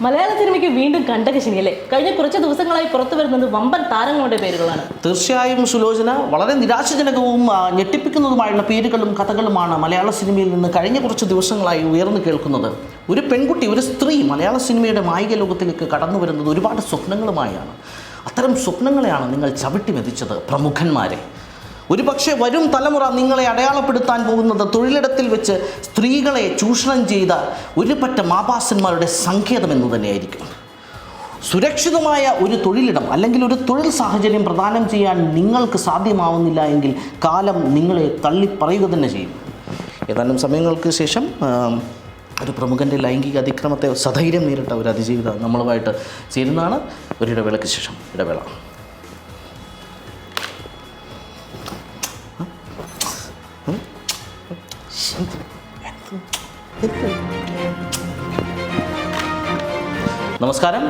മലയാള സിനിമയ്ക്ക് വീണ്ടും കണ്ടകശനിയല്ലേ? കഴിഞ്ഞ കുറച്ച് ദിവസങ്ങളായി പുറത്തു വരുന്നത് വമ്പൻ താരങ്ങളുടെ പേരുകളാണ്. തീർച്ചയായും സുലോചന, വളരെ നിരാശജനകവും ഞെട്ടിപ്പിക്കുന്നതുമായുള്ള പേരുകളും കഥകളുമാണ് മലയാള സിനിമയിൽ നിന്ന് കഴിഞ്ഞ കുറച്ച് ദിവസങ്ങളായി ഉയർന്നു കേൾക്കുന്നത്. ഒരു പെൺകുട്ടി, ഒരു സ്ത്രീ മലയാള സിനിമയുടെ മായിക ലോകത്തിലേക്ക് കടന്നു വരുന്നത് ഒരുപാട് സ്വപ്നങ്ങളുമായാണ്. അത്തരം സ്വപ്നങ്ങളെയാണ് നിങ്ങൾ ചവിട്ടി മെതിച്ചത് പ്രമുഖന്മാരെ. ഒരുപക്ഷെ വരും തലമുറ നിങ്ങളെ അടയാളപ്പെടുത്താൻ പോകുന്നത് തൊഴിലിടത്തിൽ വെച്ച് സ്ത്രീകളെ ചൂഷണം ചെയ്ത ഒരു പറ്റം ആഭാസന്മാരുടെ സങ്കേതമെന്ന് തന്നെയായിരിക്കും. സുരക്ഷിതമായ ഒരു തൊഴിലിടം അല്ലെങ്കിൽ ഒരു തൊഴിൽ സാഹചര്യം പ്രദാനം ചെയ്യാൻ നിങ്ങൾക്ക് സാധ്യമാവുന്നില്ല എങ്കിൽ കാലം നിങ്ങളെ തള്ളിപ്പറയുക തന്നെ ചെയ്യും. ഏതാനും സമയങ്ങൾക്ക് ശേഷം ഒരു പ്രമുഖൻ്റെ ലൈംഗിക അതിക്രമത്തെ സധൈര്യം നേരിട്ട ഒരു അതിജീവിത നമ്മളുമായിട്ട് ചേരുന്നതാണ്. ഒരു ഇടവേളയ്ക്ക് ശേഷം ഇടവേള. നമസ്കാരം.